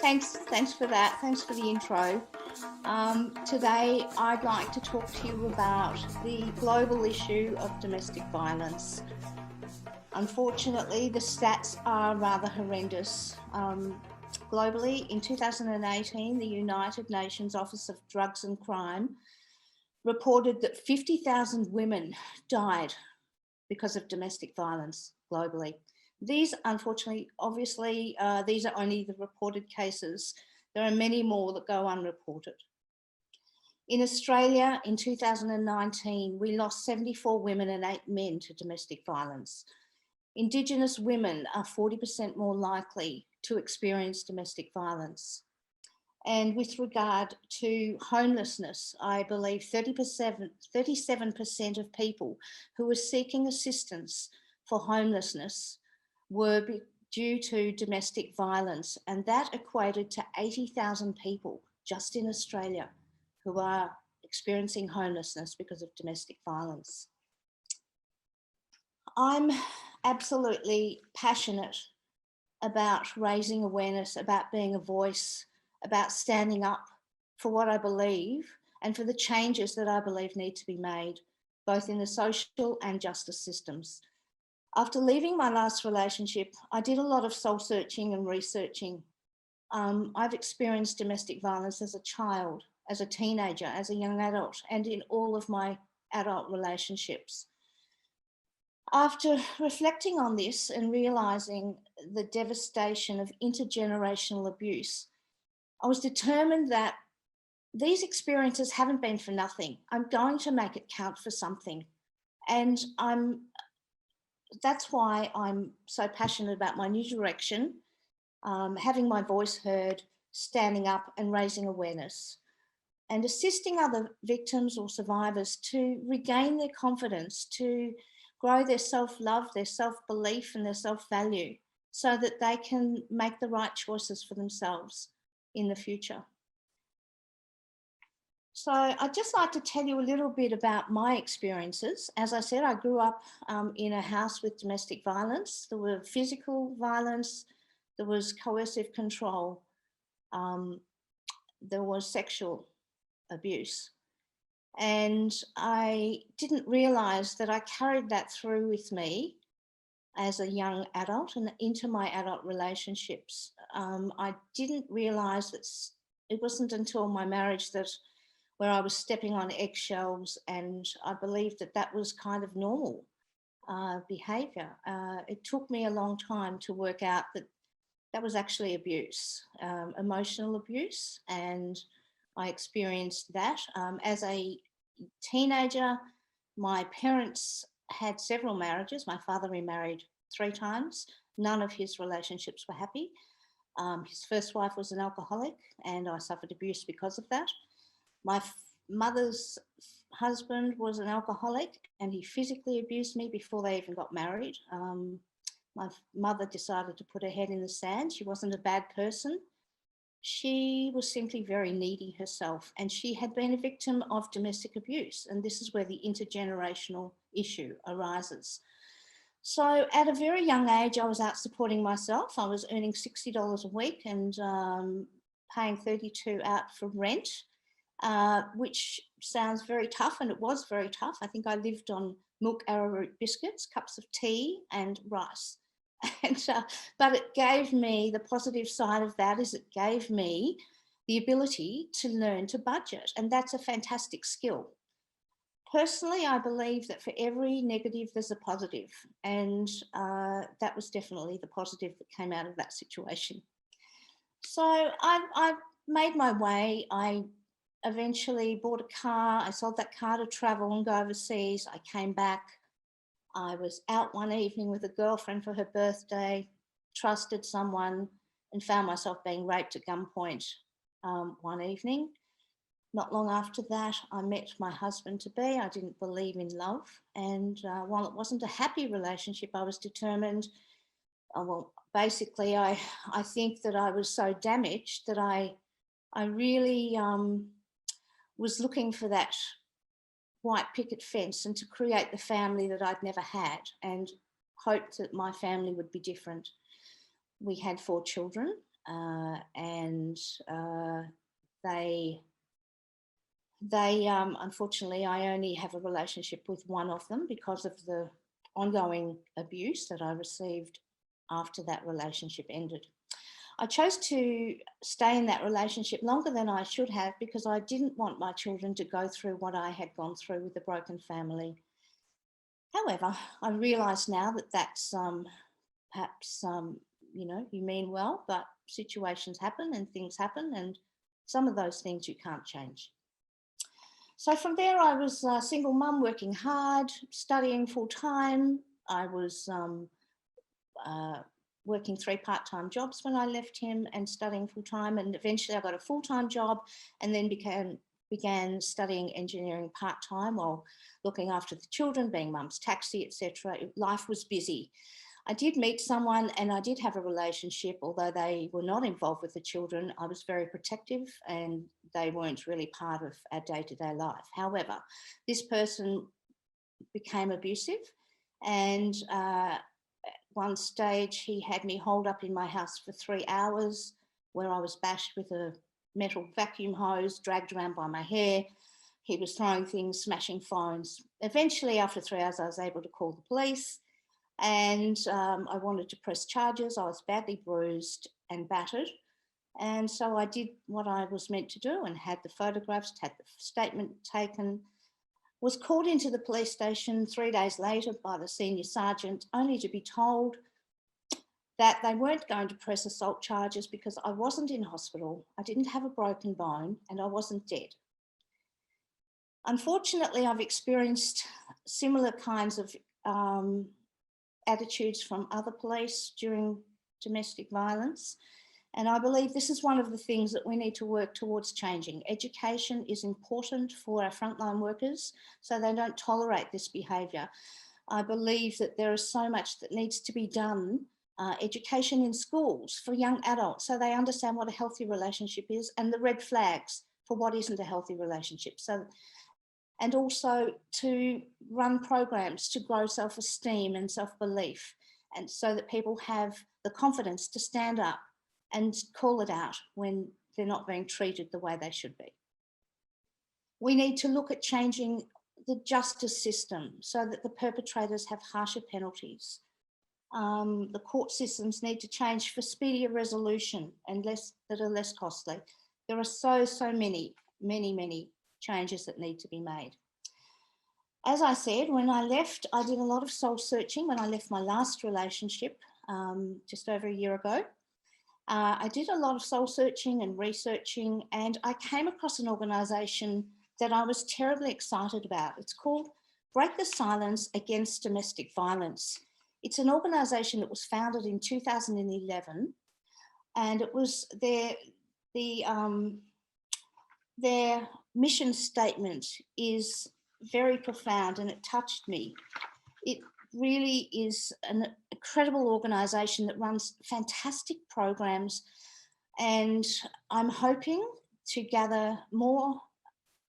Thanks for that. Thanks for the intro. Today, I'd like to talk to you about the global issue of domestic violence. Unfortunately, the stats are rather horrendous. Globally, in 2018, the United Nations Office of Drugs and Crime reported that 50,000 women died because of domestic violence globally. These, unfortunately, obviously, these are only the reported cases. There are many more that go unreported. In Australia, in 2019, we lost 74 women and 8 men to domestic violence. Indigenous women are 40% more likely to experience domestic violence. And with regard to homelessness, I believe 37% of people who were seeking assistance for homelessness were due to domestic violence, and that equated to 80,000 people just in Australia who are experiencing homelessness because of domestic violence. I'm absolutely passionate about raising awareness, about being a voice, about standing up for what I believe and for the changes that I believe need to be made, both in the social and justice systems. After leaving my last relationship, I did a lot of soul searching and researching. I've experienced domestic violence as a child, as a teenager, as a young adult, and in all of my adult relationships. After reflecting on this and realising the devastation of intergenerational abuse, I was determined that these experiences haven't been for nothing. I'm going to make it count for something. And that's why I'm so passionate about my new direction, having my voice heard, standing up and raising awareness, and assisting other victims or survivors to regain their confidence, to grow their self-love, their self-belief and their self-value so that they can make the right choices for themselves in the future. So I'd just like to tell you a little bit about my experiences. As I said, I grew up in a house with domestic violence. There were physical violence, there was coercive control, there was sexual abuse. And I didn't realise that I carried that through with me as a young adult and into my adult relationships. I didn't realise that it wasn't until my marriage where I was stepping on eggshells, and I believed that that was kind of normal behaviour. It took me a long time to work out that that was actually abuse, emotional abuse, and I experienced that. As a teenager, my parents had several marriages. My father remarried 3 times. None of his relationships were happy. His first wife was an alcoholic, and I suffered abuse because of that. My mother's husband was an alcoholic, and he physically abused me before they even got married. My mother decided to put her head in the sand. She wasn't a bad person. She was simply very needy herself, and she had been a victim of domestic abuse. And this is where the intergenerational issue arises. So at a very young age, I was out supporting myself. I was earning $60 a week and paying $32 out for rent, which sounds very tough, and it was very tough. I think I lived on milk arrowroot biscuits, cups of tea and rice. But it gave me, the positive side of that is it gave me the ability to learn to budget, and that's a fantastic skill. Personally, I believe that for every negative there's a positive, and that was definitely the positive that came out of that situation. So I made my way. I eventually bought a car. I sold that car to travel and go overseas. I came back. I was out one evening with a girlfriend for her birthday, trusted someone, and found myself being raped at gunpoint one evening. Not long after that, I met my husband-to-be. I didn't believe in love. And while it wasn't a happy relationship, I was determined. Well, basically, I think that I was so damaged that I really was looking for that white picket fence and to create the family that I'd never had, and hoped that my family would be different. We had 4 children. and they unfortunately, I only have a relationship with one of them because of the ongoing abuse that I received after that relationship ended. I chose to stay in that relationship longer than I should have because I didn't want my children to go through what I had gone through with a broken family. However, I realise now that that's perhaps, you mean well, but situations happen and things happen, and some of those things you can't change. So from there, I was a single mum working hard, studying full time. I was working 3 part-time jobs when I left him and studying full time. And eventually I got a full-time job and then began studying engineering part-time while looking after the children, being mum's taxi, etc. Life was busy. I did meet someone and I did have a relationship, although they were not involved with the children. I was very protective and they weren't really part of our day-to-day life. However, this person became abusive, and at one stage he had me holed up in my house for 3 hours where I was bashed with a metal vacuum hose, dragged around by my hair. He was throwing things, smashing phones. Eventually, after 3 hours, I was able to call the police. And I wanted to press charges. I was badly bruised and battered. And so I did what I was meant to do and had the photographs, had the statement taken, was called into the police station 3 days later by the senior sergeant, only to be told that they weren't going to press assault charges because I wasn't in hospital, I didn't have a broken bone, and I wasn't dead. Unfortunately, I've experienced similar kinds of attitudes from other police during domestic violence. And I believe this is one of the things that we need to work towards changing. Education is important for our frontline workers so they don't tolerate this behaviour. I believe that there is so much that needs to be done, education in schools for young adults so they understand what a healthy relationship is and the red flags for what isn't a healthy relationship. And also to run programs to grow self-esteem and self-belief, and so that people have the confidence to stand up and call it out when they're not being treated the way they should be. We need to look at changing the justice system so that the perpetrators have harsher penalties. The court systems need to change for speedier resolution and that are less costly. There are so many changes that need to be made. As I said, when I left, I did a lot of soul searching when I left my last relationship just over a year ago. I did a lot of soul searching and researching, and I came across an organisation that I was terribly excited about. It's called Break the Silence Against Domestic Violence. It's an organisation that was founded in 2011, and it was their mission statement is very profound and it touched me. It really is an incredible organisation that runs fantastic programs, and I'm hoping to gather more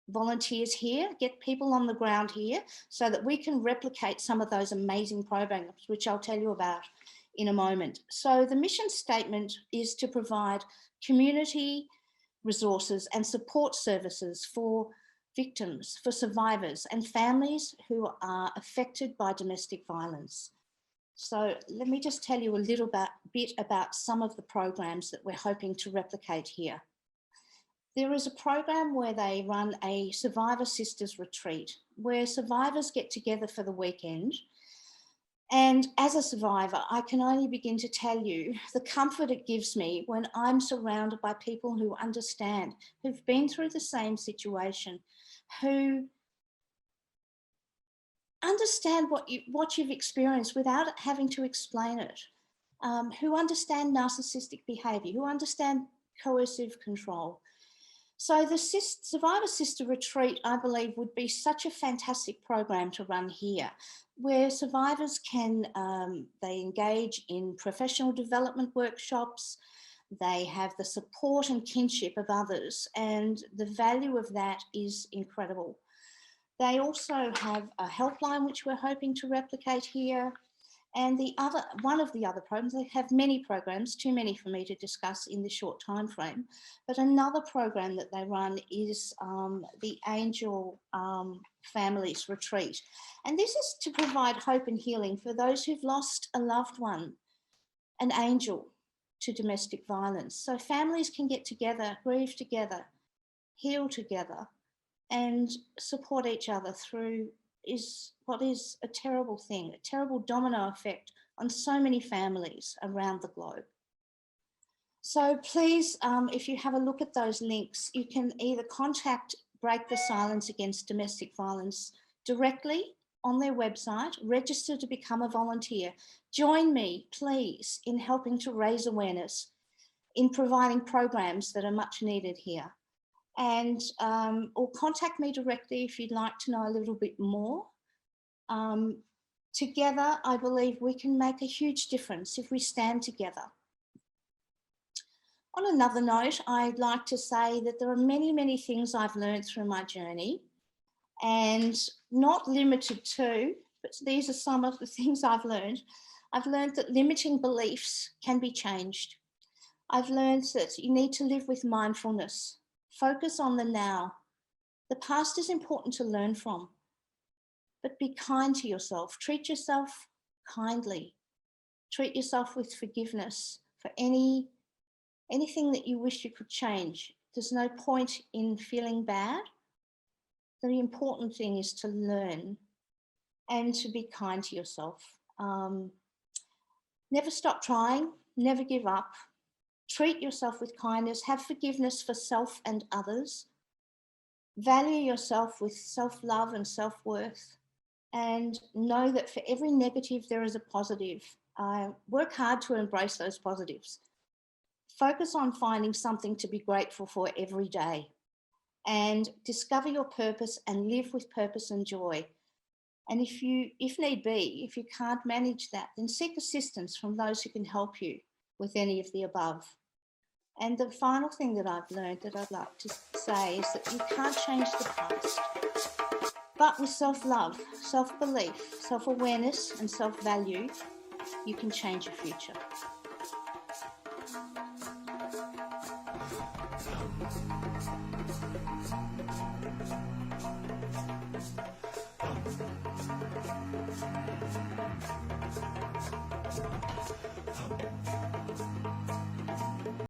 volunteers here, get people on the ground here so that we can replicate some of those amazing programs, which I'll tell you about in a moment. So the mission statement is to provide community resources and support services for victims, for survivors and families who are affected by domestic violence. So let me just tell you a little bit about some of the programs that we're hoping to replicate here. There is a program where they run a Survivor Sisters retreat where survivors get together for the weekend. And as a survivor, I can only begin to tell you the comfort it gives me when I'm surrounded by people who understand, who've been through the same situation, who understand what you've experienced without having to explain it, who understand narcissistic behaviour, who understand coercive control. So the Survivor Sister Retreat, I believe, would be such a fantastic program to run here, where survivors can, they engage in professional development workshops, they have the support and kinship of others, and the value of that is incredible. They also have a helpline, which we're hoping to replicate here, And one of the other programs, they have many programs, too many for me to discuss in this short time frame, but another program that they run is the Angel Families Retreat. And this is to provide hope and healing for those who've lost a loved one, an angel, to domestic violence. So families can get together, grieve together, heal together, and support each other through what is a terrible thing, a terrible domino effect on so many families around the globe. So please, if you have a look at those links, you can either contact Break the Silence Against Domestic Violence directly on their website, register to become a volunteer. Join me, please, in helping to raise awareness, in providing programs that are much needed here. And or contact me directly if you'd like to know a little bit more. Together, I believe we can make a huge difference if we stand together. On another note, I'd like to say that there are many, many things I've learned through my journey, and not limited to, but these are some of the things I've learned. I've learned that limiting beliefs can be changed. I've learned that you need to live with mindfulness. Focus on the now. The past is important to learn from, but be kind to yourself. Treat yourself kindly. Treat yourself with forgiveness for anything that you wish you could change. There's no point in feeling bad. The important thing is to learn and to be kind to yourself. Never stop trying, never give up. Treat yourself with kindness, have forgiveness for self and others. Value yourself with self-love and self-worth, and know that for every negative there is a positive. Work hard to embrace those positives. Focus on finding something to be grateful for every day, and discover your purpose and live with purpose and joy. And if need be, if you can't manage that, then seek assistance from those who can help you with any of the above. And the final thing that I've learned that I'd like to say is that you can't change the past, but with self-love, self-belief, self-awareness and self-value, you can change your future.